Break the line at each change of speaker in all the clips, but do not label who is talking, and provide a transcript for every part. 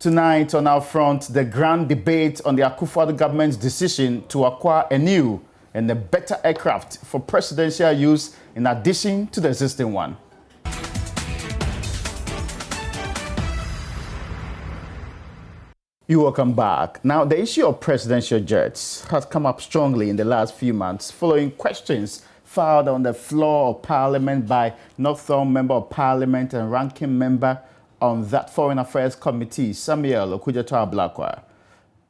Tonight on Upfront, the grand debate on the Akufo-Addo government's decision to acquire a new and a better aircraft for presidential use in addition to the existing one. You're welcome back. Now, the issue of presidential jets has come up strongly in the last few months following questions filed on the floor of Parliament by Northern Member of Parliament and Ranking Member on that Foreign Affairs Committee, Samuel Okudzeto-Ablakwa.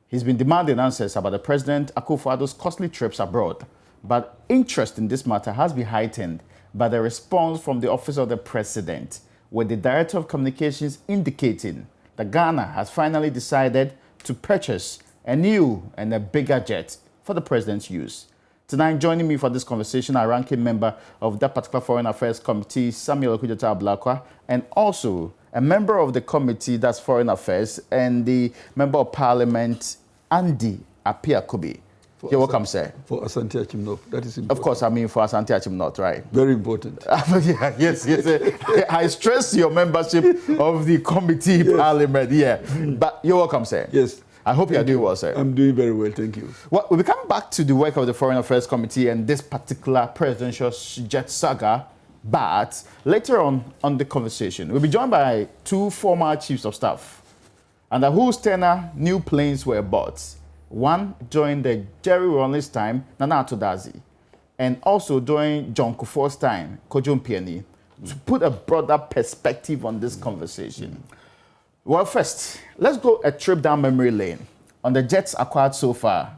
He's been demanding answers about the President Akufo-Addo's costly trips abroad, but interest in this matter has been heightened by the response from the Office of the President, with the Director of Communications indicating that Ghana has finally decided to purchase a new and a bigger jet for the President's use. Tonight, joining me for this conversation are Ranking Member of that particular Foreign Affairs Committee, Samuel Okudzeto-Ablakwa, and also a member of the committee, that's Foreign Affairs, and the Member of Parliament, Andy Apiakubi. You're welcome, sir.
For Asante Achim North, that is important.
Of course, I mean for Asante Achim North, right?
Very important.
Yeah, yes. I stress your membership of the committee, Parliament, But you're welcome, sir.
Yes.
I hope you're doing well, sir.
I'm doing very well, thank you.
Well, we'll be coming back to the work of the Foreign Affairs Committee and this particular presidential jet saga, but later on the conversation, we'll be joined by two former chiefs of staff, under whose tenure new planes were bought. One during the Jerry Rawlings time, Nana Atodazi, and also during John Kufuor's time, Kojo Mpiani, to put a broader perspective on this conversation. Well, first, let's go a trip down memory lane. On the jets acquired so far,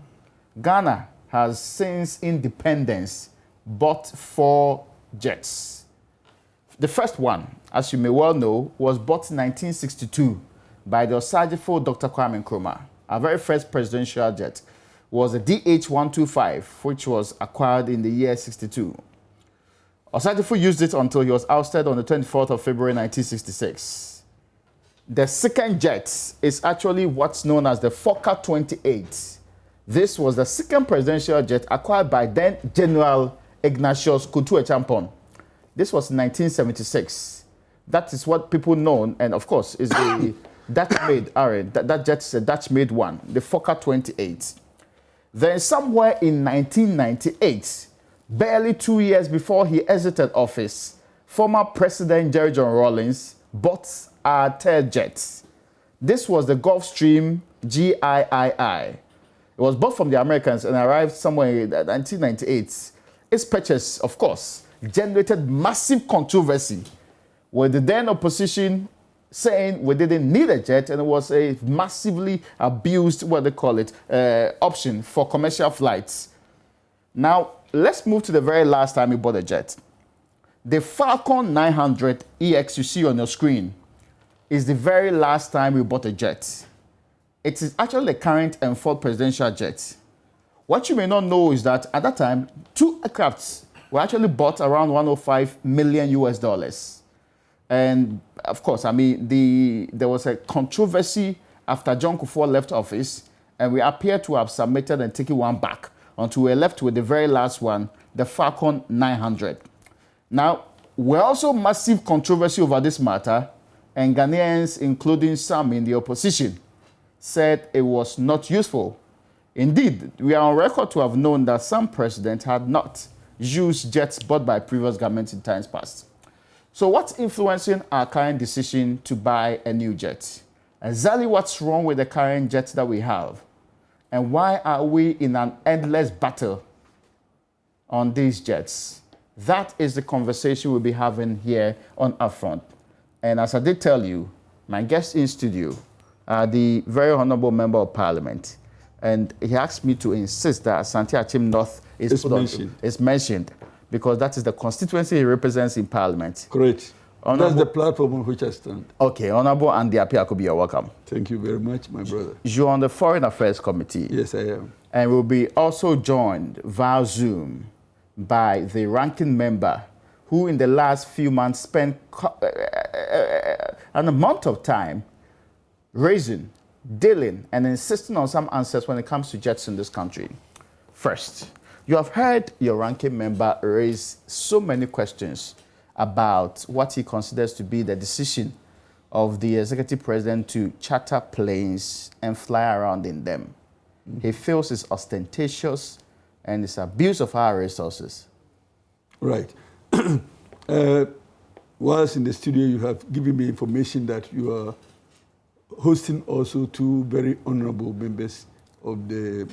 Ghana has since independence bought 4 jets. The first one, as you may well know, was bought in 1962 by the Osajifo Dr. Kwame Nkrumah. Our very first presidential jet was a DH-125, which was acquired in the year 62. Osajifo used it until he was ousted on the 24th of February 1966. The second jet is actually what's known as the Fokker 28. This was the second presidential jet acquired by then General Ignatius Kutu Echampon. This was in 1976. That is what people know, and of course, is the Dutch-made, that jet is a Dutch-made one, the Fokker 28. Then somewhere in 1998, barely 2 years before he exited office, former President Jerry John Rawlings bought our third jet. This was the Gulfstream GIII. It was bought from the Americans and arrived somewhere in 1998. Its purchase, of course, generated massive controversy, with the then opposition saying we didn't need a jet, and it was a massively abused, option for commercial flights. Now, let's move to the very last time we bought a jet. The Falcon 900 EX you see on your screen is the very last time we bought a jet. It is actually the current and fourth presidential jet. What you may not know is that at that time, 2 aircrafts were actually bought around $105 million. And of course, I mean, there was a controversy after John Kufuor left office, and we appear to have submitted and taken one back until we're left with the very last one, the Falcon 900. Now, we're also massive controversy over this matter, and Ghanaians, including some in the opposition, said it was not useful. Indeed, we are on record to have known that some presidents had not used jets bought by previous governments in times past. So what's influencing our current decision to buy a new jet? Exactly what's wrong with the current jets that we have? And why are we in an endless battle on these jets? That is the conversation we'll be having here on Upfront. And as I did tell you, my guests in studio are the very honorable Member of Parliament. And he asked me to insist that Asante Achim North is mentioned, because that is the constituency he represents in Parliament.
Correct. That's the platform on which I stand.
Okay, Honorable Andy Apiakubi, you're welcome.
Thank you very much, my brother.
You're on the Foreign Affairs Committee.
Yes, I am. And
we'll be also joined via Zoom by the ranking member, who in the last few months spent an amount of time dealing and insisting on some answers when it comes to jets in this country. First, you have heard your ranking member raise so many questions about what he considers to be the decision of the executive president to charter planes and fly around in them. He feels it's ostentatious and it's abuse of our resources.
Right. Whilst in the studio, you have given me information that you are hosting also two very honorable members of the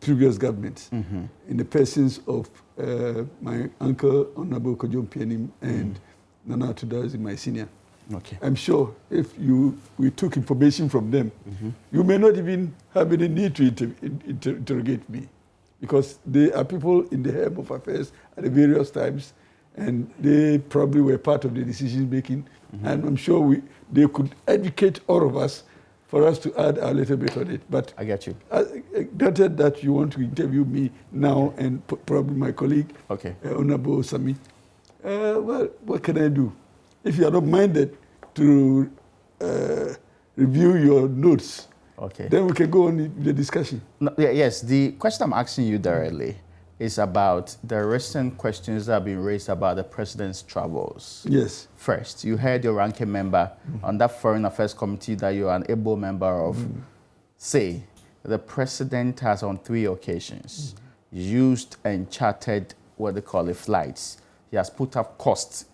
previous government, in the persons of my uncle, Honorable Kojom Pianim, and Nana Tudazi, my senior.
Okay.
I'm sure if we took information from them, you may not even have any need to interrogate me, because they are people in the helm of affairs at the various times, and they probably were part of the decision making, and I'm sure they could educate all of us for us to add a little bit on it. But
I get you.
Granted that you want to interview me now and probably my colleague, Honorable Sami. Well, what can I do? If you are not minded to review your notes, then we can go on with the discussion.
No, yes, the question I'm asking you directly is about the recent questions that have been raised about the president's travels.
Yes.
First, you heard your ranking member on that Foreign Affairs Committee that you're an able member of say the president has on 3 occasions used and chartered what they call flights. He has put up costs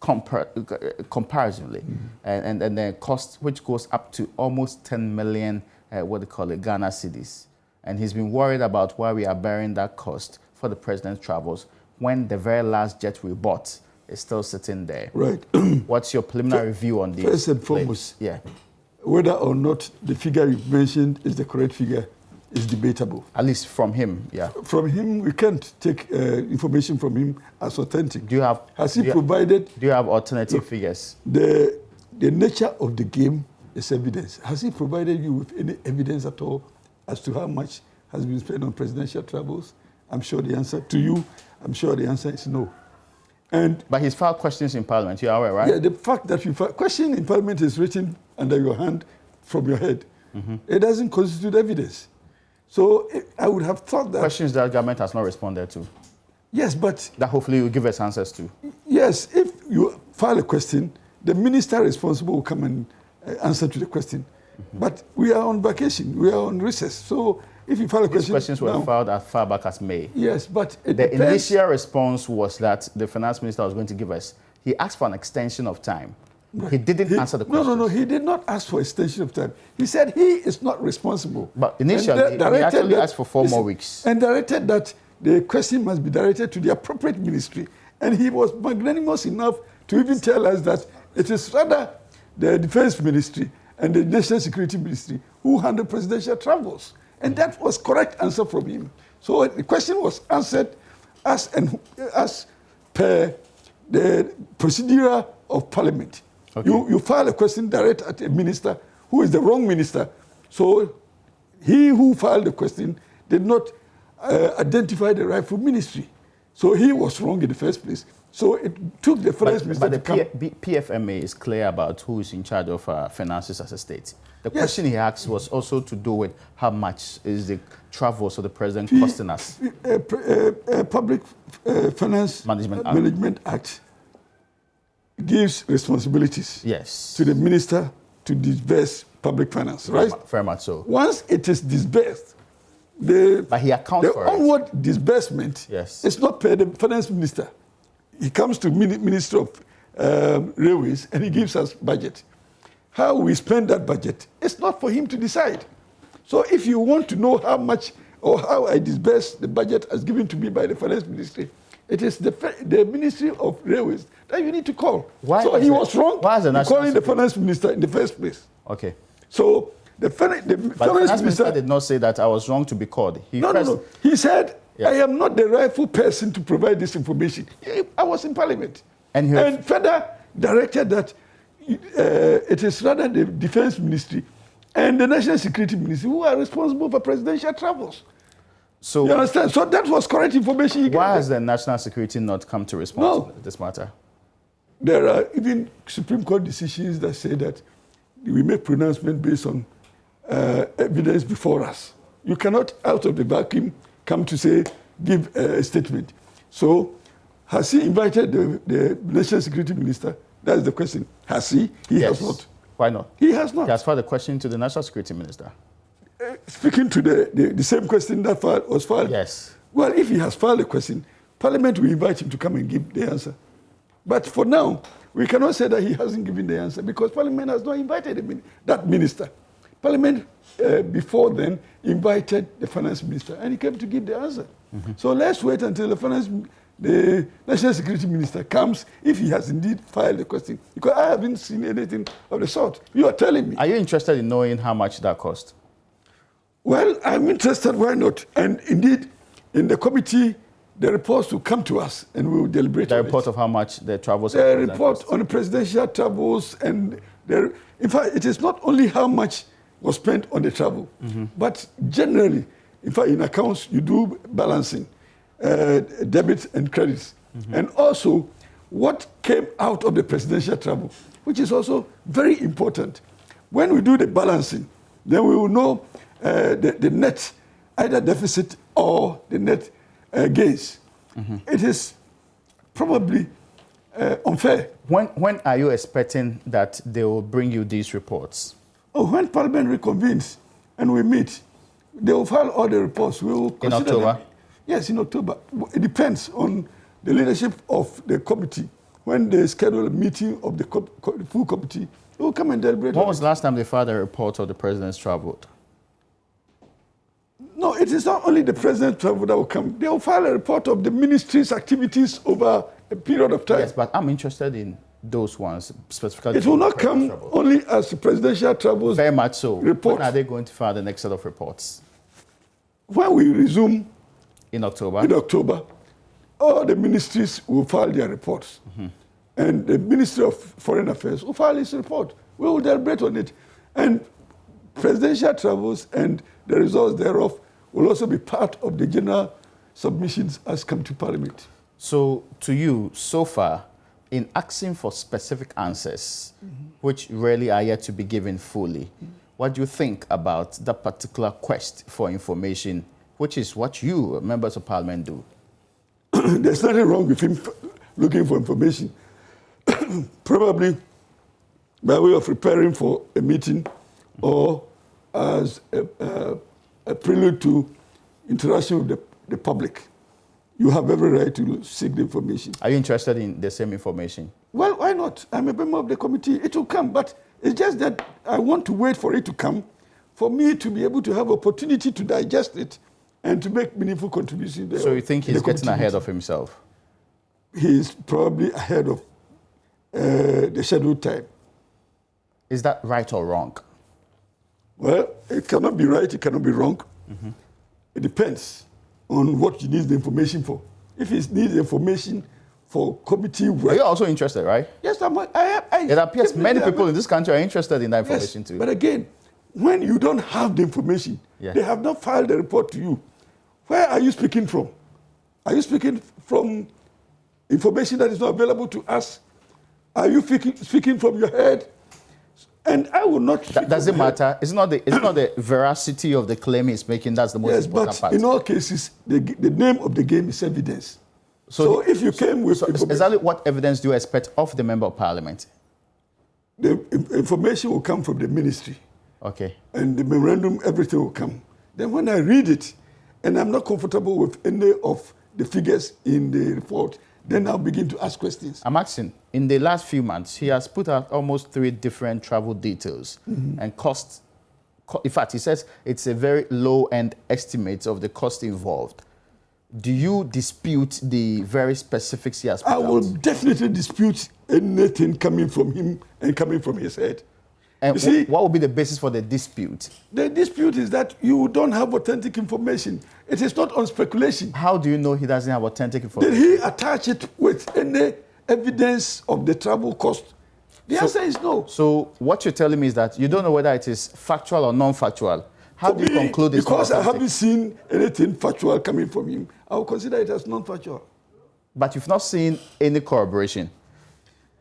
comparatively, and the cost which goes up to almost 10 million, what they call Ghana cedis. And he's been worried about why we are bearing that cost for the president's travels when the very last jet we bought is still sitting there.
Right.
What's your preliminary view on this?
First and foremost, whether or not the figure you mentioned is the correct figure is debatable.
At least from him,
From him, we can't take information from him as authentic.
Do you have?
Has he provided?
Do you have alternative figures?
The nature of the game is evidence. Has he provided you with any evidence at all as to how much has been spent on presidential travels? I'm sure the answer to you, I'm sure the answer is no.
But he's filed questions in Parliament, you are aware, right?
Yeah, the fact that you filed question in Parliament is written under your hand from your head. It doesn't constitute evidence. So I would have thought that...
Questions that government has not responded to.
Yes, but...
That hopefully will give us answers to.
Yes, if you file a question, the minister responsible will come and answer to the question. But we are on vacation, we are on recess. So if you file a question...
These questions were filed as far back as May.
Yes, but
the initial response was that the finance minister was going to give us. He asked for an extension of time. Right. He didn't answer the question.
No, he did not ask for extension of time. He said he is not responsible.
But initially, he actually asked for 4 more weeks.
And directed that the question must be directed to the appropriate ministry. And he was magnanimous enough to even tell us that it is rather the Defense Ministry and the National Security Ministry who handle presidential travels. And that was correct answer from him. So the question was answered as per the procedure of Parliament. You file a question direct at a minister who is the wrong minister. So he who filed the question did not identify the rightful ministry. So he was wrong in the first place. So it took the finance minister to come.
But the PFMA is clear about who is in charge of finances as a state. The question he asked was also to do with how much is the travels of the president costing us.
Public Finance Management Act gives responsibilities to the minister to disburse public finance, right?
Very much so.
Once it is disbursed, but
he accounts for
onward disbursement is not per the finance minister. He comes to Minister of Railways and he gives us budget. How we spend that budget, it's not for him to decide. So if you want to know how much or how I disburse the budget as given to me by the finance ministry, it is the Ministry of Railways that you need to call. So he was wrong in calling the finance minister in the first place.
Okay.
So the finance minister
did not say that I was wrong to be called.
No. He said, I am not the rightful person to provide this information. I was in Parliament. And further directed that it is rather the Defense Ministry and the National Security Ministry who are responsible for presidential travels. So, you understand? So that was correct information he gave.
Why has the National Security not come to respond to this matter?
There are even Supreme Court decisions that say that we make pronouncement based on evidence before us. You cannot, out of the vacuum, come to say, give a statement. So, has he invited the National Security Minister? That's the question. Has he? He
Yes.
has not.
Why not?
He has not.
He has filed a question to the National Security Minister.
Speaking to the same question that was filed.
Yes.
Well, if he has filed a question, Parliament will invite him to come and give the answer. But for now, we cannot say that he hasn't given the answer because Parliament has not invited that minister. Parliament, before then, invited the finance minister, and he came to give the answer. So let's wait until the National Security Minister comes, if he has indeed filed the question. Because I haven't seen anything of the sort. You are telling me.
Are you interested in knowing how much that cost?
Well, I'm interested. Why not? And indeed, in the committee, the reports will come to us, and we will deliberate on it.
The report of how much the travels.
The report on the presidential travels, and in fact, it is not only how much was spent on the travel, but generally, in fact, in accounts, you do balancing, debits and credits, and also what came out of the presidential travel, which is also very important. When we do the balancing, then we will know the net, either deficit or the net gains. It is probably unfair.
When are you expecting that they will bring you these reports?
Oh, when Parliament reconvenes and we meet, they will file all the reports. We will
in October?
Them. Yes, in October. It depends on the leadership of the committee. When they schedule a meeting of the full committee, they will come and deliberate.
When was the last time they filed a report of the president's travel?
No, it is not only the president's travel that will come. They will file a report of the ministry's activities over a period of time.
Yes, but I'm interested in those ones specifically.
It will not come only as the presidential travels.
Very much so.
Report.
When are they going to file the next set of reports?
When we resume
in October,
all the ministries will file their reports. And the Ministry of Foreign Affairs will file its report. We will deliberate on it. And presidential travels and the results thereof will also be part of the general submissions as come to Parliament.
So, to you, so far, in asking for specific answers, which rarely are yet to be given fully, what do you think about that particular quest for information, which is what you, members of Parliament, do?
There's nothing wrong with him looking for information. Probably by way of preparing for a meeting or as a prelude to interaction with the public. You have every right to seek the information.
Are you interested in the same information?
Well, why not? I'm a member of the committee. It will come, but it's just that I want to wait for it to come, for me to be able to have opportunity to digest it and to make meaningful contributions there.
So you think he's getting ahead of himself?
He is probably ahead of the scheduled time.
Is that right or wrong?
Well, it cannot be right, it cannot be wrong. It depends on what you need the information for. If it needs information for committee work.
Are you also interested, right?
Yes,
it appears many people in this country are interested in that information too.
But again, when you don't have the information, they have not filed the report to you. Where are you speaking from? Are you speaking from information that is not available to us? Are you speaking from your head? And I will not.
Does it matter? It's not the veracity of the claim he's making. That's the most important part.
Yes, but in all cases, the name of the game is evidence. So if you came with
exactly what evidence do you expect of the member of Parliament?
The information will come from the ministry.
Okay.
And the memorandum, everything will come. Then when I read it, and I'm not comfortable with any of the figures in the report, then I'll begin to ask questions.
I'm asking, in the last few months, he has put out almost 3 different travel details and costs. In fact, he says it's a very low-end estimate of the cost involved. Do you dispute the very specifics he has put out?
I will definitely dispute anything coming from him and coming from his head.
And you see, what would be the basis for the dispute?
The dispute is that you don't have authentic information. It is not on speculation.
How do you know he doesn't have authentic information?
Did he attach it with any evidence of the travel cost? The answer is no.
So what you're telling me is that you don't know whether it is factual or non-factual. How do you conclude it's
because I haven't seen anything factual coming from him, I will consider it as non-factual.
But you've not seen any corroboration,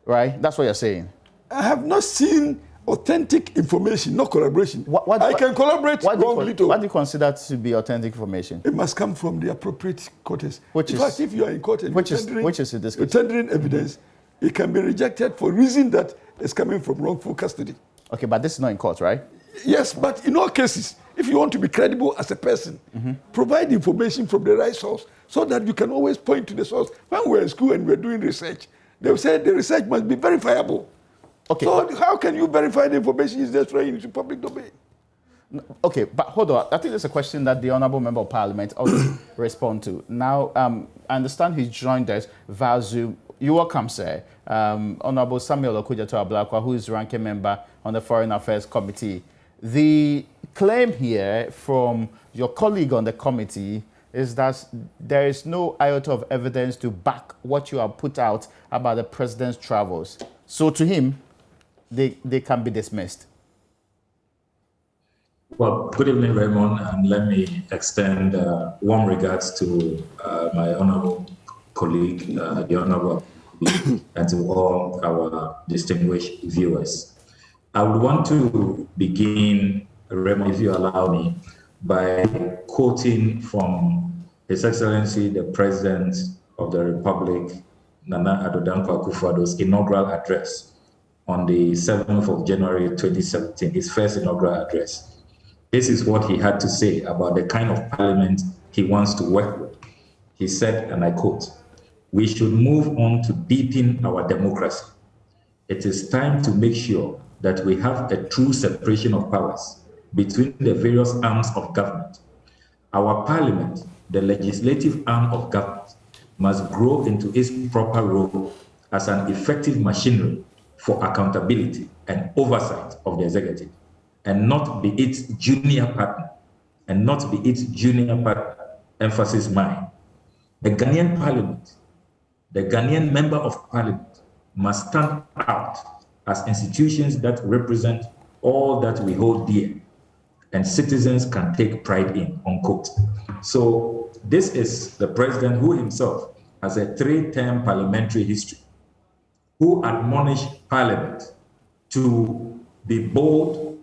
right? That's what you're saying.
I have not seen authentic information, not collaboration. I can collaborate wrongly too.
What do you consider to be authentic information?
It must come from the appropriate quarters.
In
fact, if you are in court and
which is the
you're tendering evidence, it can be rejected for reason that is coming from wrongful custody.
Okay, but this is not in court, right?
Yes, but in all cases, if you want to be credible as a person, provide information from the right source so that you can always point to the source. When we were in school and we were doing research, they said the research must be verifiable.
Okay.
So how can you verify the information is just throwing into public domain?
Okay, but hold on. I think there's a question that the Honourable Member of Parliament ought to respond to. Now, I understand he's joined us via Zoom. You're welcome, sir. Honourable Samuel Okudzeto-Ablakwa, who is ranking member on the Foreign Affairs Committee. The claim here from your colleague on the committee is that there is no iota of evidence to back what you have put out about the president's travels. So to him, they can be dismissed.
Well, good evening, Raymond, and let me extend warm regards to my honorable colleague, the honorable, and to all our distinguished viewers. I would want to begin, Raymond, if you allow me, by quoting from His Excellency, the President of the Republic, Nana Addo Dankwa Akufo-Addo's inaugural address on the 7th of January 2017, his first inaugural address. This is what he had to say about the kind of parliament he wants to work with. He said, and I quote, "We should move on to deepen our democracy. It is time to make sure that we have a true separation of powers between the various arms of government. Our parliament, the legislative arm of government, must grow into its proper role as an effective machinery for accountability and oversight of the executive, and not be its junior partner, emphasis mine. The Ghanaian parliament, the Ghanaian member of parliament must stand out as institutions that represent all that we hold dear and citizens can take pride in," unquote. So this is the president who himself has a 3-term parliamentary history, who admonished parliament to be bold,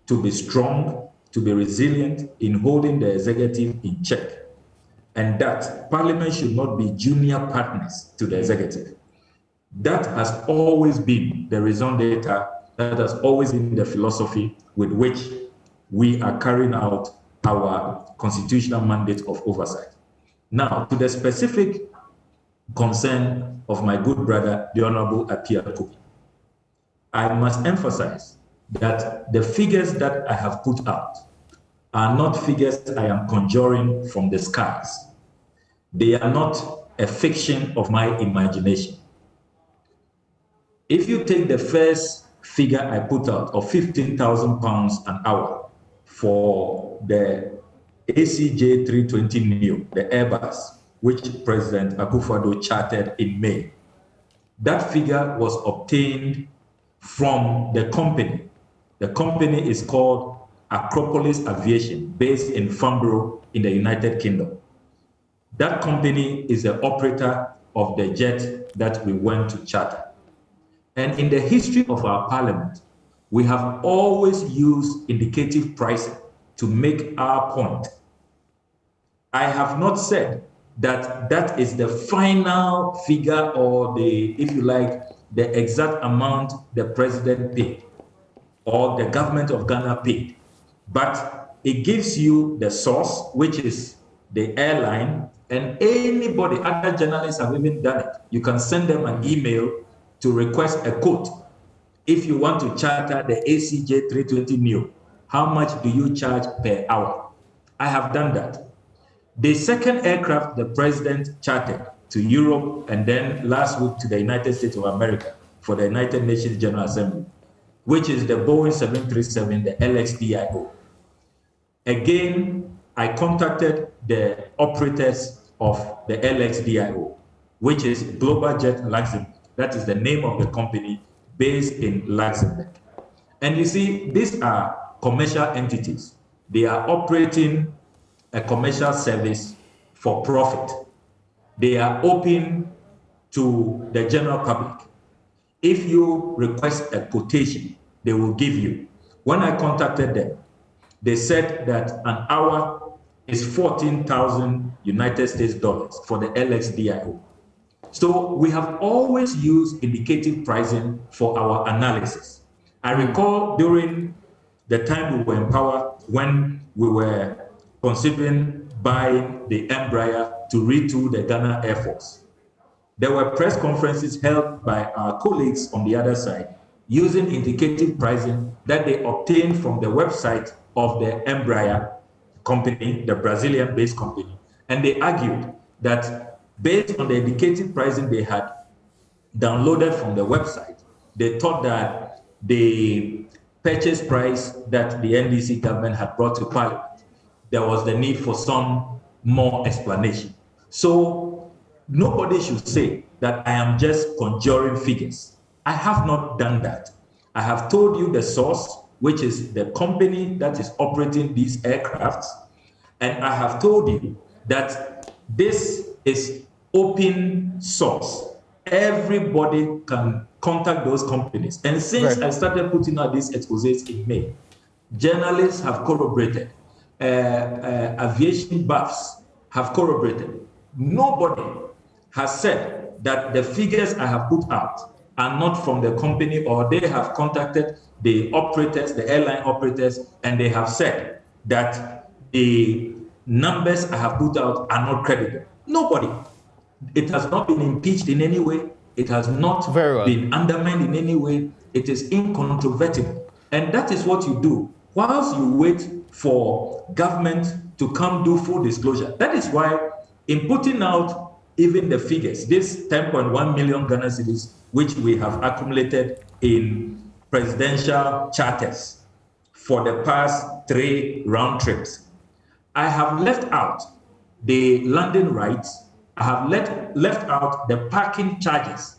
to be strong, to be resilient in holding the executive in check, and that parliament should not be junior partners to the executive. That has always been the raison d'etre, that has always been the philosophy with which we are carrying out our constitutional mandate of oversight. Now, to the specific concern of my good brother, the Honorable Apia Kupi, I must emphasize that the figures that I have put out are not figures I am conjuring from the skies. They are not a fiction of my imagination. If you take the first figure I put out of £15,000 an hour for the ACJ 320 Neo, the Airbus, which President Akufo-Addo chartered in May, that figure was obtained from the company. The company is called Acropolis Aviation, based in Farnborough in the United Kingdom. That company is the operator of the jet that we went to charter. And in the history of our parliament, we have always used indicative pricing to make our point. I have not said that that is the final figure or the, if you like, the exact amount the president paid or the government of Ghana paid. But it gives you the source, which is the airline, and anybody, other journalists have even done it. You can send them an email to request a quote. If you want to charter the ACJ 320 Neo, how much do you charge per hour? I have done that. The second aircraft the president chartered to Europe and then last week to the United States of America for the United Nations General Assembly, which is the Boeing 737, the LXDIO. Again, I contacted the operators of the LXDIO, which is Global Jet Luxembourg. That is the name of the company based in Luxembourg. And you see, these are commercial entities. They are operating a commercial service for profit. They are open to the general public. If you request a quotation, they will give you. When I contacted them, they said that an hour is 14,000 United States dollars for the LXDIO. So we have always used indicative pricing for our analysis. I recall during the time we were in power, when we were considering buying the Embraer to retool the Ghana Air Force, there were press conferences held by our colleagues on the other side using indicative pricing that they obtained from the website of the Embraer company, the Brazilian-based company. And they argued that based on the indicative pricing they had downloaded from the website, they thought that the purchase price that the NDC government had brought to Parliament, there was the need for some more explanation. So nobody should say that I am just conjuring figures. I have not done that. I have told you the source, which is the company that is operating these aircrafts, and I have told you that this is open source. Everybody can contact those companies. And since I started putting out these exposés in May, journalists have corroborated, aviation buffs have corroborated. Nobody has said that the figures I have put out are not from the company, or they have contacted the operators, the airline operators, and they have said that the numbers I have put out are not credible. Nobody. It has not been impeached in any way. It has not been undermined in any way. It is incontrovertible. And that is what you do whilst you wait for government to come do full disclosure. That is why in putting out even the figures, this 10.1 million Ghana cedis, which we have accumulated in presidential charters for the past 3 round trips, I have left out the landing rights. I have left out the parking charges,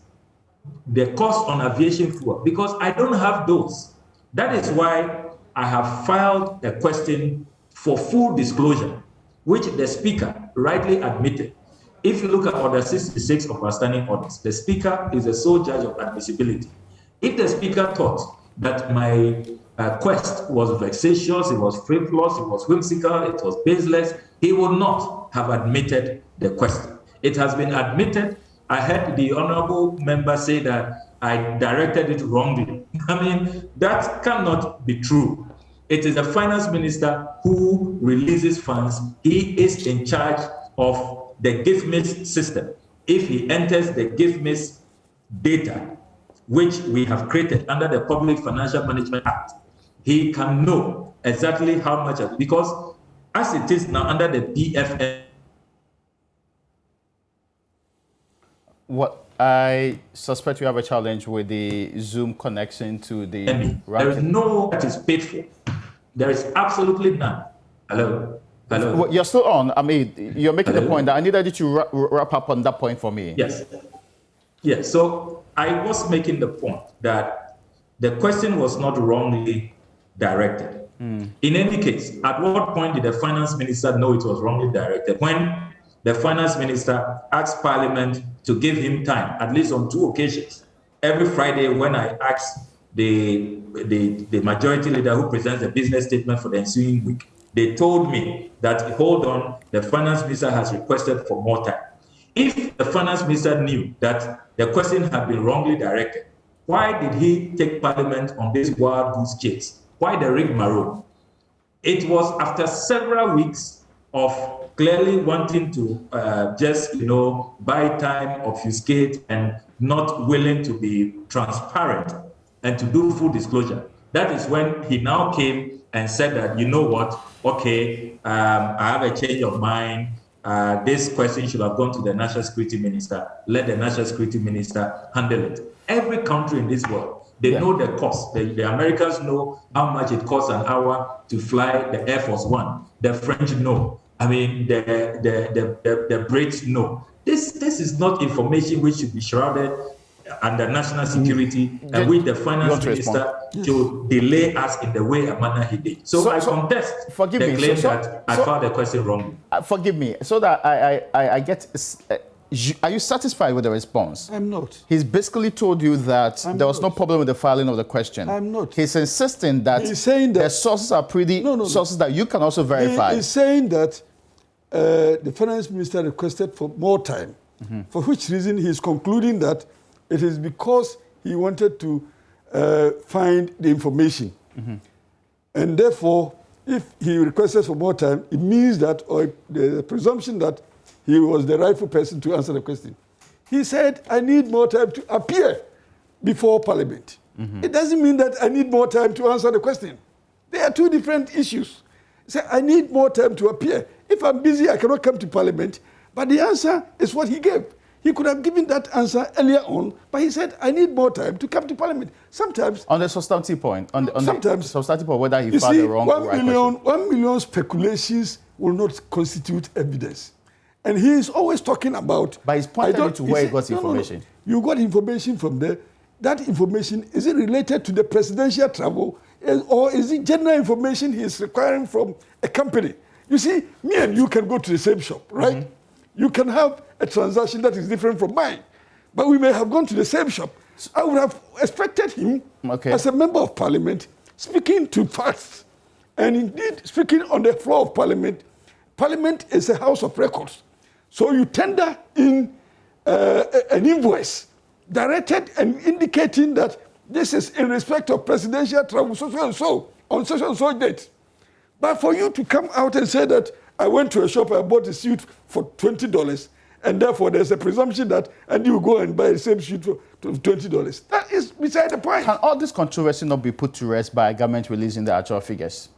the cost on aviation fuel, because I don't have those. That is why I have filed a question for full disclosure, which the Speaker rightly admitted. If you look at Order 66 of our standing orders, the Speaker is the sole judge of admissibility. If the Speaker thought that my quest was vexatious, it was frivolous, it was whimsical, it was baseless, he would not have admitted the question. It has been admitted. I heard the honorable member say that I directed it wrongly. I mean, that cannot be true. It is the finance minister who releases funds. He is in charge of the GIFMIS system. If he enters the GIFMIS data, which we have created under the Public Financial Management Act, he can know exactly how much, because as it is now under the PFM.
What I suspect you have a challenge with the Zoom connection to the
there is no that is paid for. There is absolutely none. Hello? Hello?
Well, you're still on. I mean, you're making the point that I needed you to wrap up on that point for me.
Yes. Yes. So I was making the point that the question was not wrongly directed. In any case, at what point did the finance minister know it was wrongly directed? When the finance minister asked Parliament to give him time, at least on 2 occasions. Every Friday when I asked the majority leader who presents the business statement for the ensuing week, they told me that, hold on, the finance minister has requested for more time. If the finance minister knew that the question had been wrongly directed, why did he take Parliament on this wild goose chase? Why the rigmarole? It was after several weeks of clearly wanting to just, buy time, obfuscate, and not willing to be transparent and to do full disclosure. That is when he now came and said that, you know what, okay, I have a change of mind. This question should have gone to the National Security Minister. Let the National Security Minister handle it. Every country in this world, they know the cost. The Americans know how much it costs an hour to fly the Air Force One. The French know. I mean, the Brits know. This is not information which should be shrouded under national security, and with the finance minister to delay us in the way and manner he did. So I contest the claim that I filed the question wrongly.
Forgive me, so that I get. Are you satisfied with the response?
I'm not.
He's basically told you that there was no problem with the filing of the question.
I'm not.
He's insisting that, the sources are sources that you can also verify.
He's saying that the finance minister requested for more time for which reason he is concluding that it is because he wanted to find the information. And therefore, if he requested for more time, it means that, or the presumption that he was the rightful person to answer the question. He said, I need more time to appear before Parliament. It doesn't mean that I need more time to answer the question. There are two different issues. He said, I need more time to appear. If I'm busy, I cannot come to Parliament. But the answer is what he gave. He could have given that answer earlier on, but he said, I need more time to come to Parliament. Sometimes...
On the substantive point,
sometimes,
the substantive point, whether he found the wrong or right question.
1 million speculations will not constitute evidence. And he is always talking about...
But he's pointing to where he got information.
No. You got information from there. That information, is it related to the presidential travel, or is it general information he is requiring from a company? You see, me and you can go to the same shop, right? You can have a transaction that is different from mine, but we may have gone to the same shop. So I would have expected him, as a member of Parliament, speaking to facts, and indeed speaking on the floor of Parliament. Parliament is a house of records. So you tender in an invoice directed and indicating that this is in respect of presidential travel, so and so, on such and so date. But for you to come out and say that I went to a shop, I bought a suit for $20, and therefore there's a presumption that, and you go and buy the same suit for $20. That is beside the point.
Can all this controversy not be put to rest by government releasing the actual figures?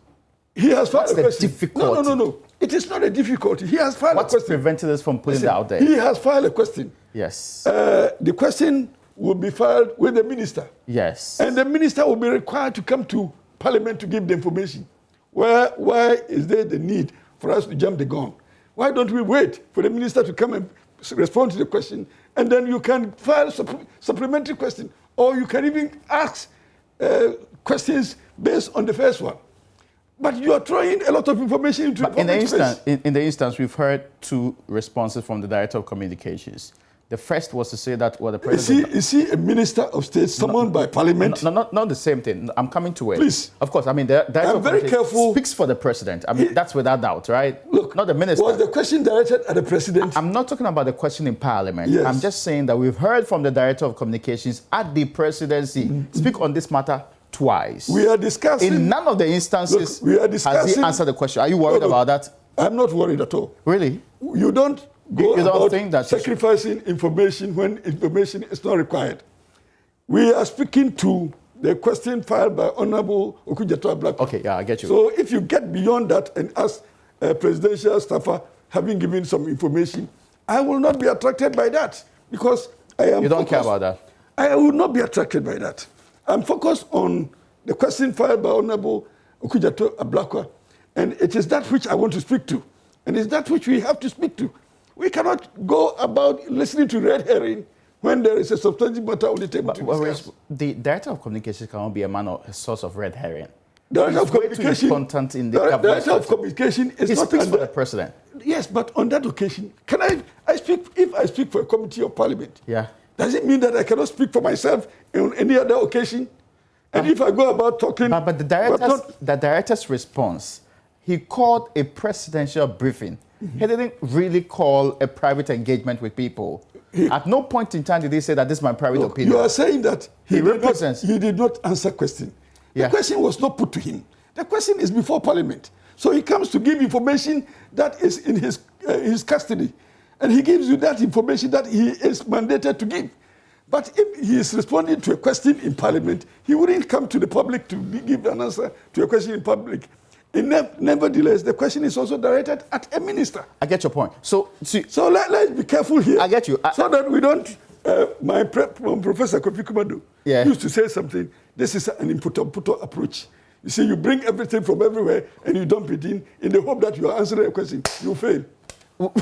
He has filed a question.
Difficulty?
No. It is not a difficulty. He has filed a question.
What's prevented us from putting that out there?
He has filed a question.
Yes.
The question will be filed with the minister.
Yes.
And the minister will be required to come to Parliament to give the information. Why is there the need for us to jump the gun? Why don't we wait for the minister to come and respond to the question, and then you can file supplementary question, or you can even ask questions based on the first one. But you are throwing a lot of information into the public space.
In the instance, we've heard two responses from the Director of Communications. The first was to say that, well, the president...
Is he a minister of state summoned by Parliament?
No, not the same thing. I'm coming to it.
Please.
Of course, I mean, the Director
I'm very careful.
Speaks for the president. I mean, that's without doubt, right?
Look,
not the minister.
Was the question directed at the president?
I'm not talking about the question in Parliament.
Yes.
I'm just saying that we've heard from the Director of Communications at the presidency speak on this matter twice.
We are discussing...
In none of the instances has he answered the question. Are you worried about that?
I'm not worried at all.
Really?
You don't go
you
about
don't think that
sacrificing information when information is not required. We are speaking to the question filed by Honorable Okujato-Ablakwa.
Okay, yeah, I get you.
So if you get beyond that and ask a presidential staffer having given some information, I will not be attracted by that because I am...
You don't care about that?
I will not be attracted by that. I'm focused on the question filed by Honorable Okujato-Ablakwa, and it is that which I want to speak to, and it's that which we have to speak to. We cannot go about listening to red herring when there is a substantive matter on the table to discuss.
The Director of Communications cannot be a source of red herring.
Director of Communication, Director of Communication is not
speaks for the president.
Yes, but on that occasion, can I speak, if I speak for a committee of Parliament, does it mean that I cannot speak for myself on any other occasion? And if I go about talking...
But the director's response, he called a presidential briefing. He didn't really call a private engagement with people. At no point in time did he say that this is my private opinion.
You are saying that
he represents...
He did not answer question. The question was not put to him. The question is before Parliament. So he comes to give information that is in his custody. And he gives you that information that he is mandated to give. But if he is responding to a question in Parliament, he wouldn't come to the public to give an answer to a question in public. Nevertheless, the question is also directed at a minister.
I get your point. So
let's be careful here.
I get you.
So that we don't... my Professor Kofi Kumado used to say something. This is an input-output approach. You see, you bring everything from everywhere and you dump it in the hope that you are answering a question. You fail. If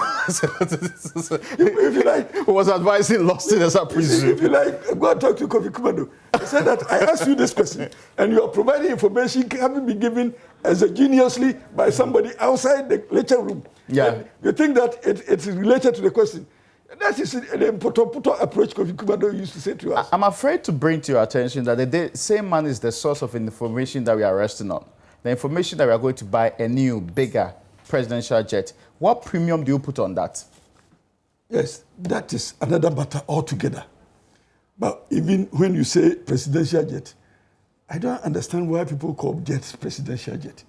you like,
who was advising lost it as I presume.
If you like, go and talk to Kofi Kumado. I said that I asked you this question, and you are providing information having been given exogenously by somebody outside the lecture room.
Yeah.
And you think that it is related to the question. That is the puto approach Kofi Kumado used to say to us.
I'm afraid to bring to your attention that the same man is the source of information that we are resting on. The information that we are going to buy a new, bigger presidential jet. What premium do you put on that?
Yes, that is another matter altogether. But even when you say presidential jet, I don't understand why people call jets presidential jet.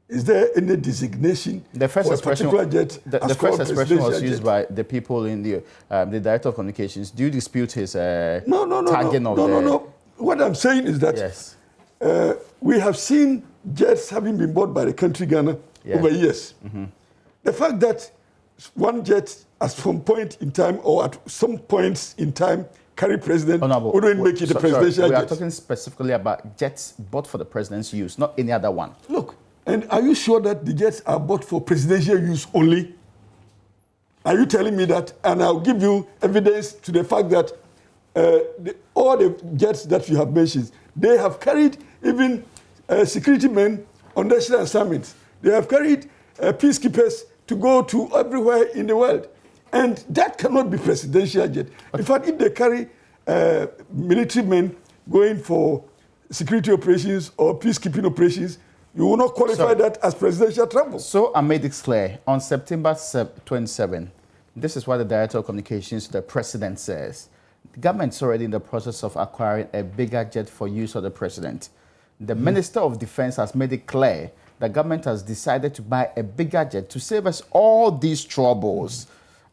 Is there any designation
the first
for a
expression,
particular jet?
The first expression was used by the people in the director of communications. Do you dispute his tagging of the...
No. What I'm saying is that
yes.
We have seen jets having been bought by the country Ghana over years. Mm-hmm. The fact that one jet at some point in time or at some points in time carry president wouldn't make it a presidential jet.
We are talking specifically about jets bought for the president's use, not any other one.
Look, and are you sure that the jets are bought for presidential use only? Are you telling me that? And I'll give you evidence to the fact that all the jets that you have mentioned, they have carried even security men on national assignments. They have carried peacekeepers to go to everywhere in the world. And that cannot be presidential jet. In fact, if they carry military men going for security operations or peacekeeping operations, you will not qualify that as presidential travel.
So I made it clear. On September 27, this is what the Director of Communications, the President, says. The government is already in the process of acquiring a bigger jet for use of the President. The Minister of Defense has made it clear the government has decided to buy a bigger jet to save us all these troubles.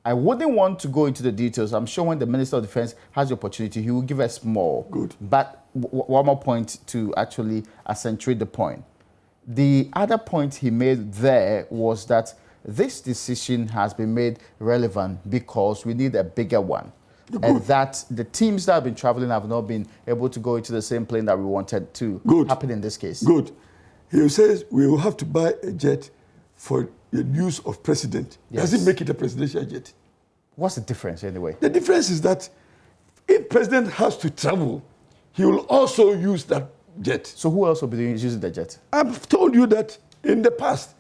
I wouldn't want to go into the details. I'm sure when the Minister of Defense has the opportunity, he will give us more.
Good.
But one more point to actually accentuate the point. The other point he made there was that this decision has been made relevant because we need a bigger one. Good. And that the teams that have been traveling have not been able to go into the same plane that we wanted to happen in this case.
Good. He says we will have to buy a jet for the use of president. Yes. Does it make it a presidential jet?
What's the difference anyway?
The difference is that if president has to travel, he will also use that jet.
So who else will be using the jet?
I've told you that in the past,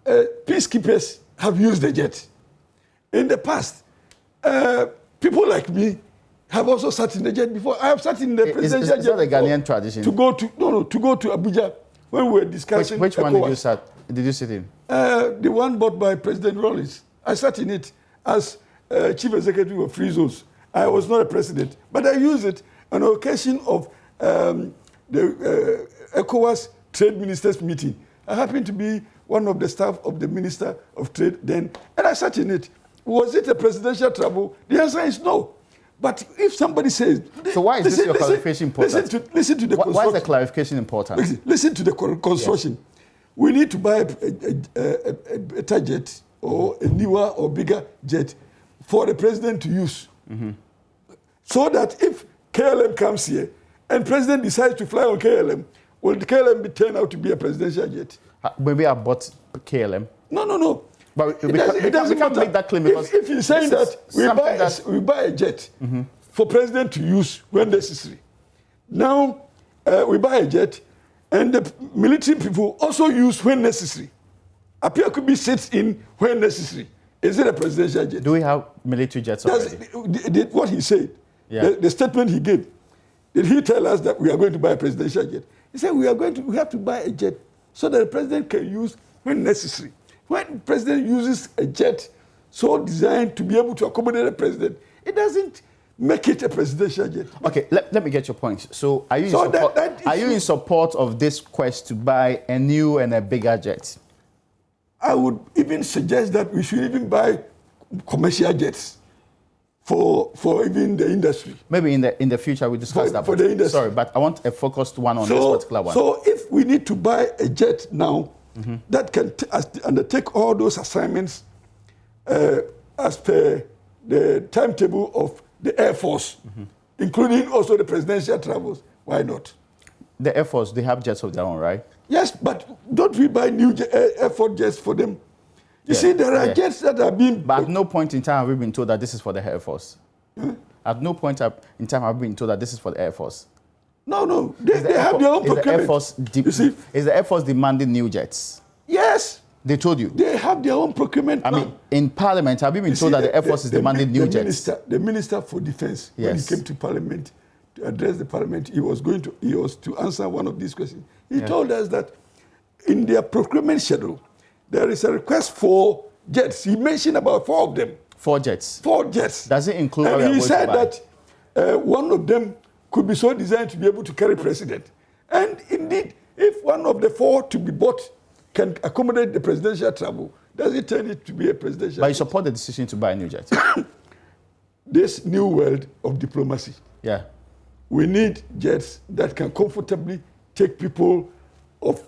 peacekeepers have used the jet. In the past, people like me have also sat in the jet before. I have sat in the presidential jet.
Is that a Ghanaian tradition?
To go to Abuja when we were discussing.
Which one did you sit in?
The one bought by President Rawlings. I sat in it as Chief Executive of Free Zones. I was not a president, but I used it on occasion of the ECOWAS Trade Ministers meeting. I happened to be one of the staff of the Minister of Trade then, and I sat in it. Was it a presidential travel? The answer is no. But if somebody says...
So why is this your clarification important?
Listen to the construction.
Why is the clarification important?
Listen to the construction. Yes. We need to buy a better jet or a newer or bigger jet for the president to use. Mm-hmm. So that if KLM comes here and president decides to fly on KLM, will the KLM be turned out to be a presidential jet?
Maybe I bought KLM.
No.
But we can't make that claim because
if you're saying that we buy a jet for president to use when necessary. Now we buy a jet and the military people also use when necessary. Appear could be sits in when necessary. Is it a presidential jet?
Do we have military jets already?
What he said, the statement he gave, did he tell us that we are going to buy a presidential jet? He said we have to buy a jet so that the president can use when necessary. When the president uses a jet so designed to be able to accommodate the president, it doesn't make it a presidential jet.
Okay, let me get your point. So are you in support of this quest to buy a new and a bigger jet?
I would even suggest that we should even buy commercial jets for even the industry.
Maybe in the future we discuss that.
For the industry.
Sorry, but I want a focused one on this particular one.
So if we need to buy a jet now that can undertake all those assignments as per the timetable of the Air Force, including also the presidential travels, why not?
The Air Force, they have jets of their own, right?
Yes, but don't we buy new Air Force jets for them? You see, there are jets that are being...
But at no point in time have we been told that this is for the Air Force. At no point in time have we been told that this is for the Air Force.
No. They have their own procurement.
Is the Air Force demanding new jets?
Yes.
They told you?
They have their own procurement plan.
I mean, in Parliament, have you been told that the Air Force is demanding new jets?
The Minister for Defense, when he came to Parliament to address the Parliament, he was to answer one of these questions. He told us that in their procurement schedule, there is a request for jets. He mentioned about 4 of them.
4 jets.
4 jets.
Does it include?
And he said that one of them could be so designed to be able to carry president. And indeed, if one of the 4 to be bought can accommodate the presidential travel, does it turn it to be a presidential?
But you support the decision to buy a new jet?
This new world of diplomacy.
Yeah.
We need jets that can comfortably take people of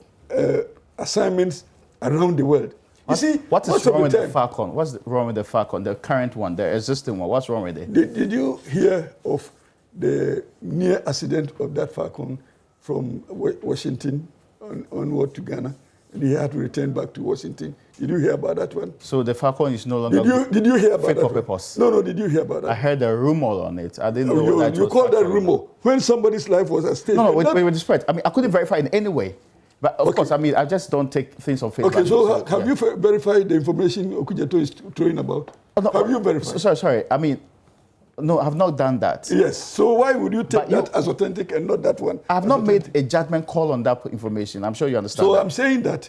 assignments around the world. You see,
what is wrong with the Falcon? What's wrong with the Falcon, the current one, the existing one? What's wrong with it?
Did you hear of the near accident of that Falcon from Washington onward to Ghana? And he had to return back to Washington. Did you hear about that one?
So the Falcon is no longer
Did you hear about
fit
that
for purpose?
No, did you hear about that?
I heard a rumor on it. I didn't know that.
You call that rumor when somebody's life was at stake.
No, with respect. I mean, I couldn't verify in any way. But of course, I mean, I just don't take things on face value.
Okay, so have you verified the information Okujeto is throwing about?
Oh, no,
have you verified?
Sorry. I mean, no, I've not done that.
Yes. So why would you take that as authentic and not that one?
I have not made a judgment call on that information. I'm sure you understand.
So
that.
I'm saying that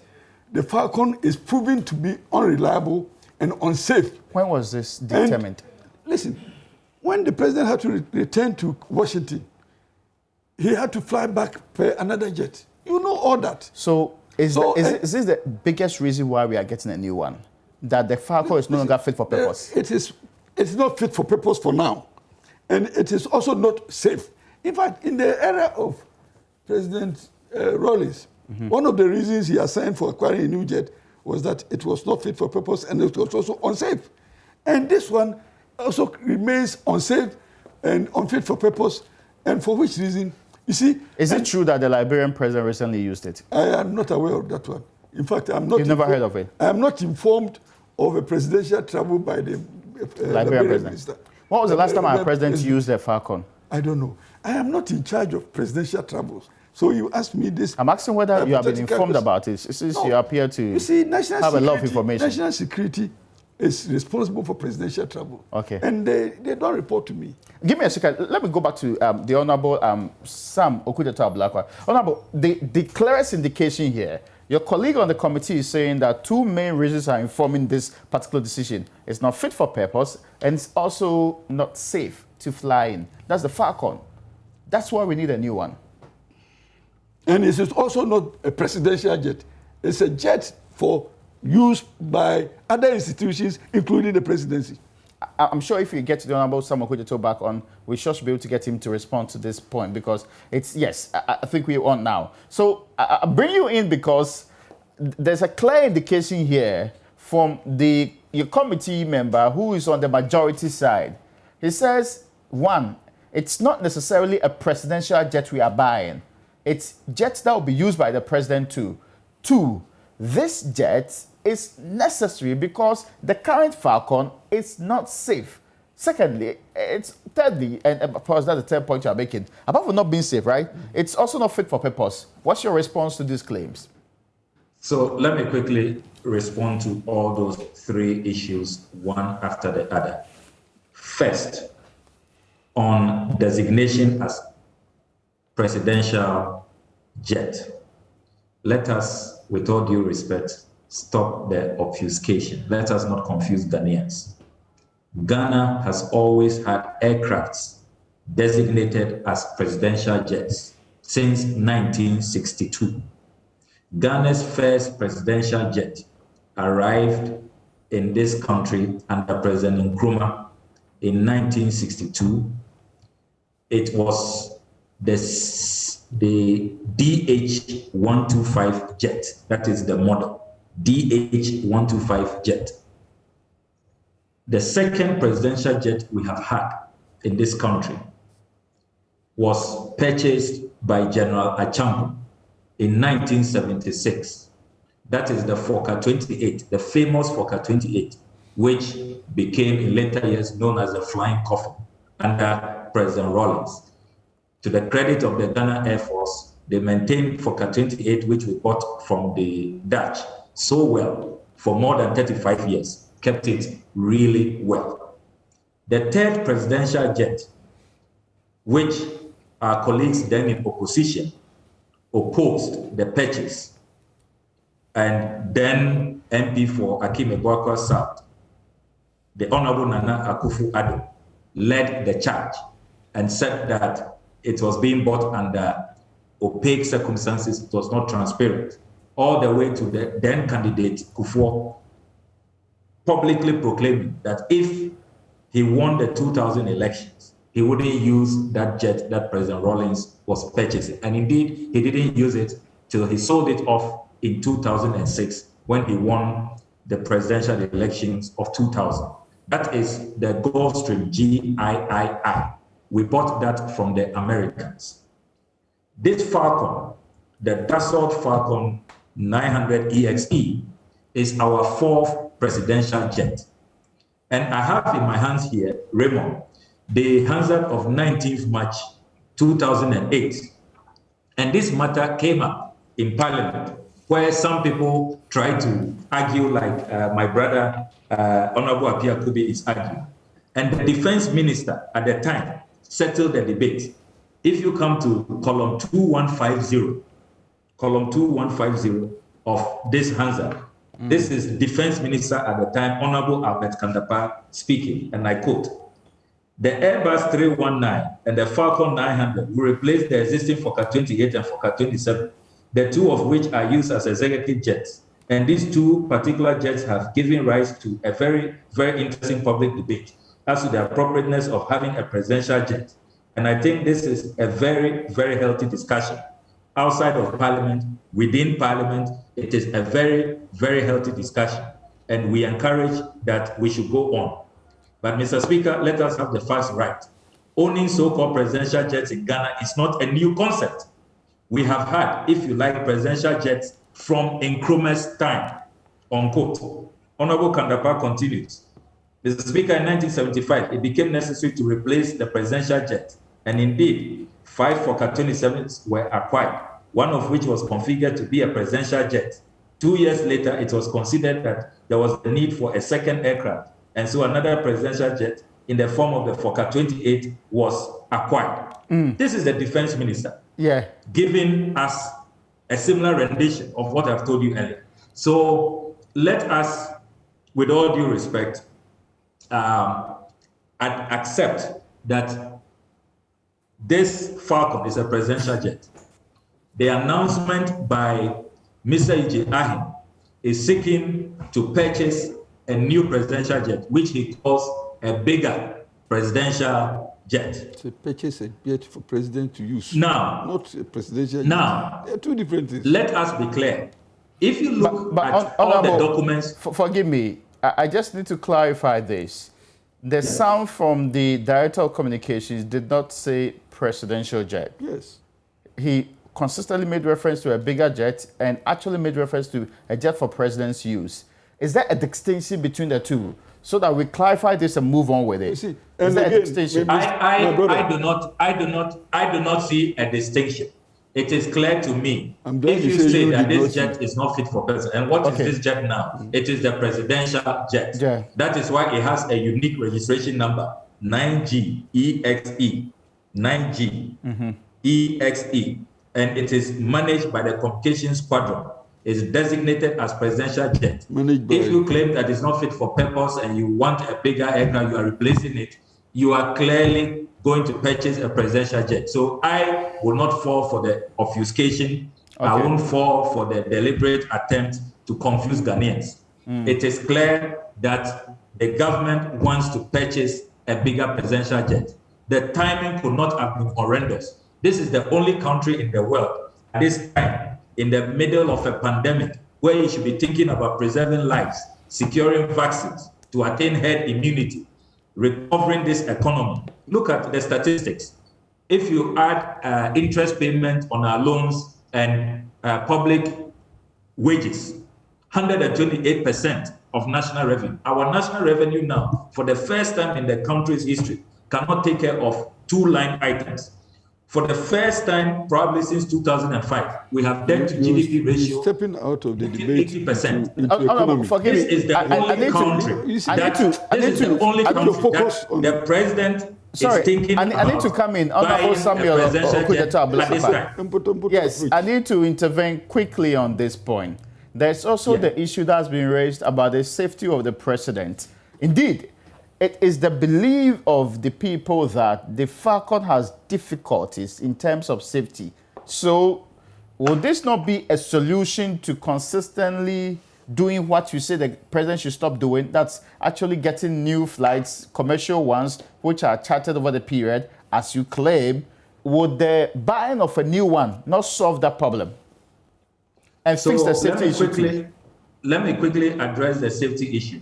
the Falcon is proven to be unreliable and unsafe.
When was this determined?
And listen, when the president had to return to Washington, he had to fly back per another jet. You know all that.
So is this the biggest reason why we are getting a new one? That the Falcon is no longer fit for purpose?
It's not fit for purpose for now. And it is also not safe. In fact, in the era of President Rawlings, one of the reasons he assigned for acquiring a new jet was that it was not fit for purpose and it was also unsafe. And this one also remains unsafe and unfit for purpose. And for which reason? You see,
is it true that the Liberian president recently used it?
I am not aware of that one. In fact, I'm not.
You've never heard of it?
I am not informed of a presidential travel by the
Liberian president.
Minister.
When was the last time our president used the Falcon?
I don't know. I am not in charge of presidential travels. So you ask me this.
I'm asking whether you have been informed about it, since you appear to have a lot of information.
National security is responsible for presidential travel.
Okay.
And they don't report to me.
Give me a second. Let me go back to the Honorable Sam Okujeto-Ablakwa. Honorable, the clearest indication here, your colleague on the committee is saying that 2 main reasons are informing this particular decision. It's not fit for purpose, and it's also not safe to fly in. That's the Falcon. That's why we need a new one.
And it is also not a presidential jet. It's a jet for use by other institutions, including the presidency.
I'm sure if you get to the Honorable Sam Okujeto back on, we should be able to get him to respond to this point, because it's, yes, I think we want now. So I bring you in because there's a clear indication here from your committee member who is on the majority side. He says, 1, it's not necessarily a presidential jet we are buying. It's jets that will be used by the president too. 2, this jet is necessary because the current Falcon is not safe. Secondly, thirdly, and of course that's the third point you're making, apart from not being safe, right? It's also not fit for purpose. What's your response to these claims?
So let me quickly respond to all those 3 issues, one after the other. First, on designation as presidential jet, let us, with all due respect, stop the obfuscation. Let us not confuse Ghanaians. Ghana has always had aircrafts designated as presidential jets since 1962. Ghana's first presidential jet arrived in this country under President Nkrumah in 1962. It was the DH-125 jet. That is the model. DH-125 jet. The second presidential jet we have had in this country was purchased by General Achampo in 1976. That is the Fokker 28, the famous Fokker 28, which became in later years known as the Flying Coffin under President Rawlings. To the credit of the Ghana Air Force, they maintained Fokker 28, which we bought from the Dutch, so well for more than 35 years, kept it really well. The third presidential jet, which our colleagues then in opposition opposed the purchase, and then MP for Akim Ebuakwa South, the Honorable Nana Akufo-Addo, led the charge and said that it was being bought under opaque circumstances, it was not transparent, all the way to the then candidate Kufuor publicly proclaiming that if he won the 2000 elections, he wouldn't use that jet that President Rawlings was purchasing. And indeed, he didn't use it till he sold it off in 2006 when he won the presidential elections of 2000. That is the Gulfstream, G-I-I-I. We bought that from the Americans. This Falcon, the Dassault Falcon 900 EXE, is our fourth presidential jet. And I have in my hands here, Raymond, the Hansard of 19th March 2008. And this matter came up in Parliament, where some people try to argue like my brother, Honorable Apia Kubi, is arguing. And the defense minister at the time settled the debate. If you come to column 2150 of this Hansard, this is defense minister at the time, Honorable Albert Kandapa speaking, and I quote, "The Airbus 319 and the Falcon 900 will replace the existing Fokker 28 and Fokker 27, the two of which are used as executive jets. And these two particular jets have given rise to a very, very interesting public debate as to the appropriateness of having a presidential jet. And I think this is a very, very healthy discussion. Outside of Parliament, within Parliament, it is a very, very healthy discussion. And we encourage that we should go on. But Mr. Speaker, let us have the facts right. Owning so-called presidential jets in Ghana is not a new concept. We have had, if you like, presidential jets from Nkrumah's time, unquote." Honorable Kandapa continues, "Mr. Speaker, in 1975, it became necessary to replace the presidential jet. And indeed, 5 Fokker 27s were acquired, one of which was configured to be a presidential jet. 2 years later, it was considered that there was a need for a second aircraft. And so another presidential jet in the form of the Fokker 28 was acquired." This is the defense minister giving us a similar rendition of what I've told you earlier. So let us, with all due respect, accept that this Falcon is a presidential jet. The announcement by Mr. Ije Ahin is seeking to purchase a new presidential jet, which he calls a bigger presidential jet.
To purchase a jet for president to use.
Now,
not a presidential jet.
Now,
they're two different things.
Let us be clear. If you look at all the documents...
Forgive me, I just need to clarify this. The sound from the Director of Communications did not say presidential jet.
Yes.
He consistently made reference to a bigger jet and actually made reference to a jet for president's use. Is there a distinction between the two? So that we clarify this and move on with it.
See,
is there a distinction?
I do not see a distinction. It is clear to me. If you say that this jet is not fit for president, and what is this jet now? It is the presidential jet. That is why it has a unique registration number, 9G-EXE. 9G-EXE. And it is managed by the Communications Squadron. Is designated as presidential jet. If you claim that it's not fit for purpose and you want a bigger aircraft, you are replacing it, you are clearly going to purchase a presidential jet. So I will not fall for the obfuscation. I won't fall for the deliberate attempt to confuse Ghanaians. It is clear that the government wants to purchase a bigger presidential jet. The timing could not have been horrendous. This is the only country in the world at this time, in the middle of a pandemic, where you should be thinking about preserving lives, securing vaccines to attain herd immunity, recovering this economy. Look at the statistics. If you add interest payment on our loans and public wages, 128% of national revenue. Our national revenue now, for the first time in the country's history, cannot take care of two line items. For the first time, probably since 2005, we have debt to GDP ratio
stepping out of the debate
80%.
Forgive me.
This is the only country that the president is thinking about.
I need to come in. Honorable Samuel Yes, I need to intervene quickly on this point. There's also the issue that's been raised about the safety of the president. Indeed, it is the belief of the people that the Falcon has difficulties in terms of safety. So will this not be a solution to consistently doing what you say the president should stop doing? That's actually getting new flights, commercial ones, which are chartered over the period, as you claim. Would the buying of a new one not solve that problem and fix the safety issue?
Let me quickly address the safety issue.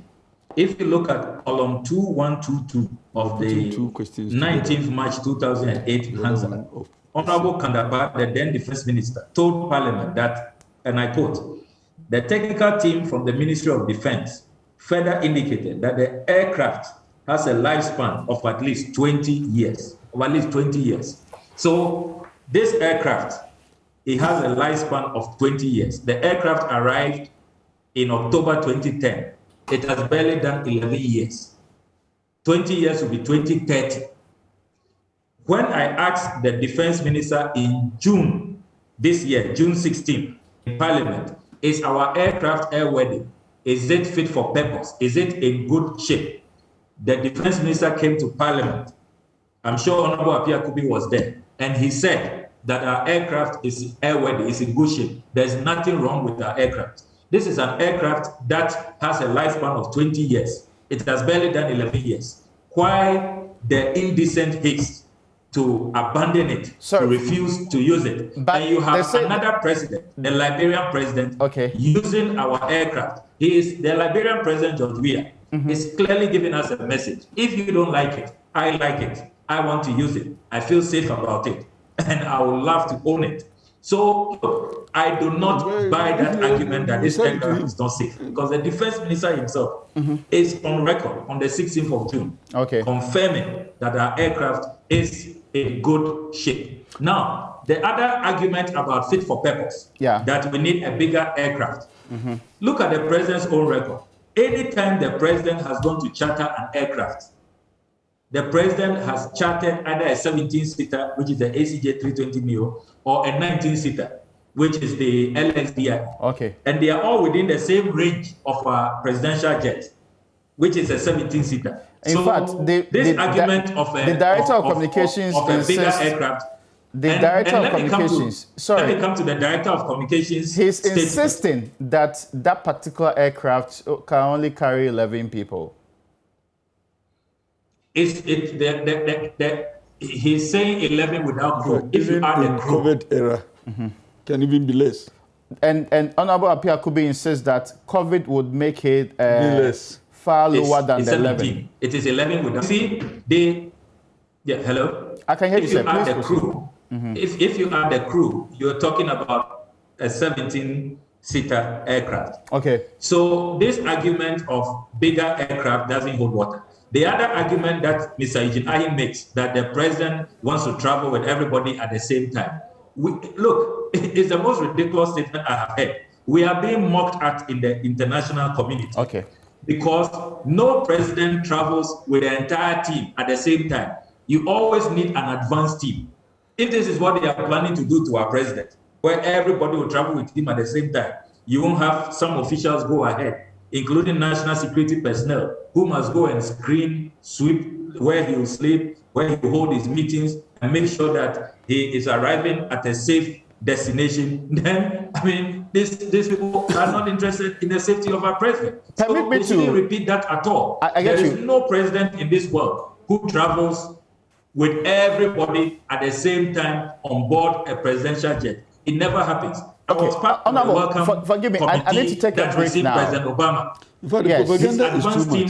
If you look at column 2122 of the 19th March 2008 Hansard, Honorable Kandapa, the then Defense Minister, told Parliament that, and I quote, the technical team from the Ministry of Defense further indicated that the aircraft has a lifespan of at least 20 years, So this aircraft, it has a lifespan of 20 years. The aircraft arrived in October 2010. It has barely done 11 years. 20 years will be 2030. When I asked the Defense Minister in June this year, June 16, in Parliament, is our aircraft airworthy? Is it fit for purpose? Is it in good shape? The Defense Minister came to Parliament. I'm sure Honorable Apia Kubi was there. And he said that our aircraft is airworthy, is in good shape. There's nothing wrong with our aircraft. This is an aircraft that has a lifespan of 20 years. It has barely done 11 years. Why the indecent haste to abandon it, to refuse to use it? But and you have another president, the Liberian president, using our aircraft. He is the Liberian president, George Weah, is clearly giving us a message. If you don't like it, I like it. I want to use it. I feel safe about it. And I would love to own it. So I do not buy that argument that this aircraft is not safe, because the Defense Minister himself is on record on the 16th of June, confirming that our aircraft is in good shape. Now, the other argument about fit for purpose, that we need a bigger aircraft. Look at the president's own record. Anytime the president has gone to charter an aircraft, the president has chartered either a 17-seater, which is the ACJ 320 Neo, or a 19-seater, which is the LXDI. And they are all within the same range of a presidential jet, which is a 17-seater.
In fact,
this argument of a
director of communications
of a bigger aircraft.
Director of communications.
Let me come to the director of communications.
He's insisting that that particular aircraft can only carry 11 people.
He's saying 11 without crew. If you add the crew,
COVID era, can even be less.
And Honorable Apia Kubi insists that COVID would make it less, far lower than the 11.
It is 11 without. See, hello.
I can hear you.
If you add the crew, if you add the crew, you're talking about a 17-seater aircraft. So this argument of bigger aircraft doesn't hold water. The other argument that Mr. Eugene Ahin makes, that the president wants to travel with everybody at the same time. Look, it's the most ridiculous statement I have heard. We are being mocked at in the international community. Because no president travels with the entire team at the same time. You always need an advanced team. If this is what they are planning to do to our president, where everybody will travel with him at the same time, you won't have some officials go ahead, including national security personnel, who must go and screen, sweep where he will sleep, where he will hold his meetings, and make sure that he is arriving at a safe destination. Then, I mean, these people are not interested in the safety of our president. So we shouldn't repeat that at all. There is no president in this world who travels with everybody at the same time on board a presidential jet. It never happens.
Forgive me, I need to take a break now.
President Obama.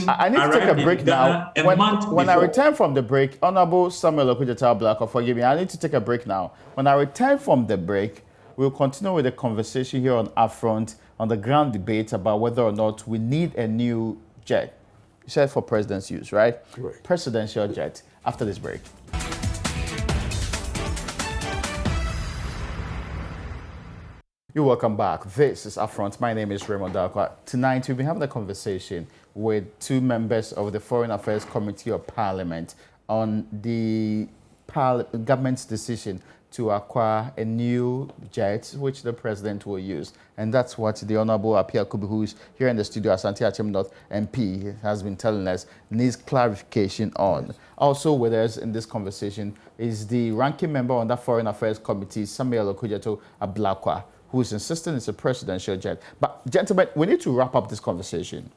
I need to take a break now. When I return from the break, Honorable Samuel Okudzetal Blacko, forgive me, I need to take a break now. When I return from the break, we'll continue with the conversation here on Upfront on the ground debate about whether or not we need a new jet. You said for president's use, right? Presidential jet. After this break. You're welcome back. This is Upfront. My name is Raymond Dalkwa. Tonight, we've been having a conversation with two members of the Foreign Affairs Committee of Parliament on the government's decision to acquire a new jet, which the president will use. And that's what the Honorable Apia Kubi, who is here in the studio as Asante Achem North MP, has been telling us, needs clarification on. Also with us in this conversation is the ranking member on that Foreign Affairs Committee, Samuel Okujato Ablakwa, who is insisting it's a presidential jet. But gentlemen, we need to wrap up this conversation.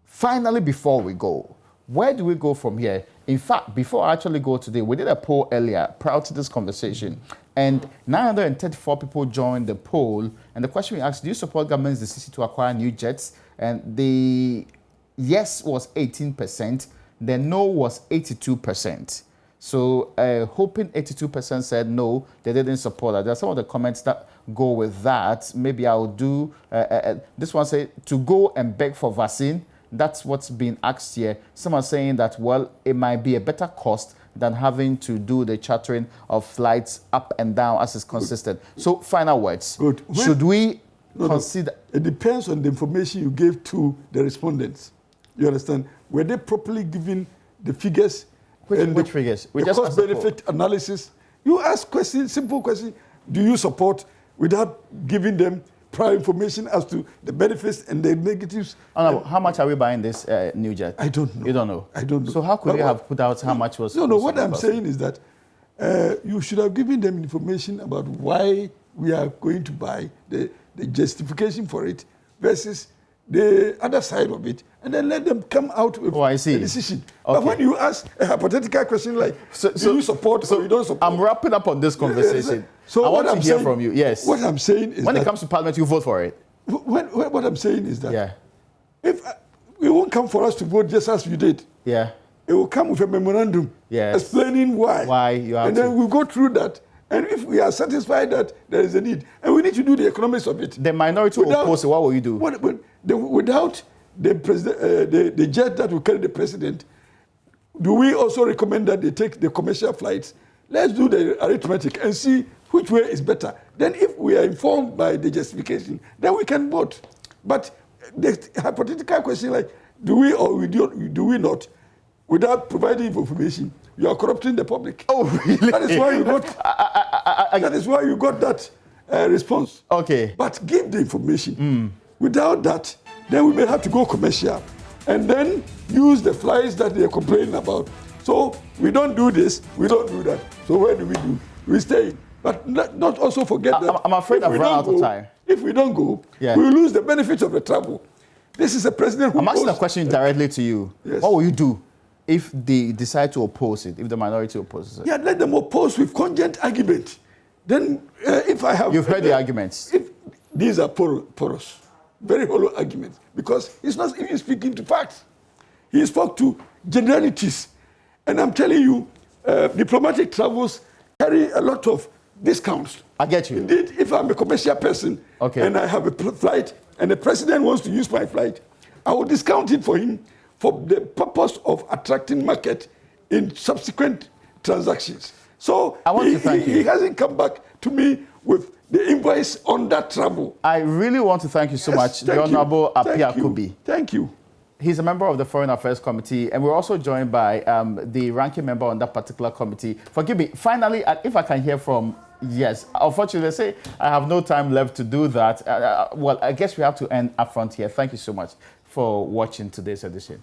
Finally, before we go, where do we go from here? In fact, before I actually go today, we did a poll earlier prior to this conversation, and 934 people joined the poll. And the question we asked, do you support government's decision to acquire new jets? And the yes was 18%, the no was 82%. So hoping 82% said no, they didn't support that. There are some of the comments that go with that. Maybe I'll do, this one say, to go and beg for vaccine. That's what's being asked here. Some are saying that, well, it might be a better cost than having to do the chartering of flights up and down as is consistent. Good. So, final words. Good. Should we consider...
No. It depends on the information you gave to the respondents. You understand? Were they properly given the figures?
Which figures?
The cost-benefit analysis. You ask questions, simple questions. Do you support without giving them prior information as to the benefits and the negatives?
How much are we buying this new jet?
I don't know.
You don't know?
I don't know.
So how could you have put out how much was...
No, what I'm saying is that you should have given them information about why we are going to buy, the justification for it versus the other side of it, and then let them come out with a decision. Okay. But when you ask a hypothetical question like, do you support or you don't support?
I'm wrapping up on this conversation. So I want to hear from you. Yes.
What I'm saying is
when it comes to Parliament, you vote for it.
What I'm saying is that if it won't come for us to vote just as you did.
Yeah.
It will come with a memorandum explaining why.
Why you have
and then we'll go through that. And if we are satisfied that there is a need, and we need to do the economics of it.
The minority will oppose it, what will you do?
Without the jet that will carry the president, do we also recommend that they take the commercial flights? Let's do the arithmetic and see which way is better. Then if we are informed by the justification, then we can vote. But the hypothetical question like, do we or do we not, without providing information, you are corrupting the public.
Oh, really?
That is why you got, that is why you got that response.
Okay.
But give the information. Without that, then we may have to go commercial and then use the flights that they are complaining about. So we don't do this, we don't do that. So where do? We stay. But not also forget that.
I'm afraid I've run out of time.
If we don't go, we lose the benefits of the travel. This is a president who...
I'm asking a question directly to you.
Yes.
What will you do if they decide to oppose it, if the minority opposes it?
Yeah, let them oppose with cogent argument. Then if I have...
You've heard the arguments.
If these are porous, very hollow arguments, because he's not even speaking to facts. He spoke to generalities. And I'm telling you, diplomatic travels carry a lot of discounts.
I get you.
Indeed, if I'm a commercial person and I have a flight and the president wants to use my flight, I will discount it for him for the purpose of attracting market in subsequent transactions. So
I want to thank you.
He hasn't come back to me with the invoice on that travel.
I really want to thank you so much, the Honorable Apia Kubi.
Thank you.
He's a member of the Foreign Affairs Committee, and we're also joined by the ranking member on that particular committee. Forgive me, finally, if I can hear from, yes, unfortunately, they say I have no time left to do that. Well, I guess we have to end Upfront here. Thank you so much for watching today's edition.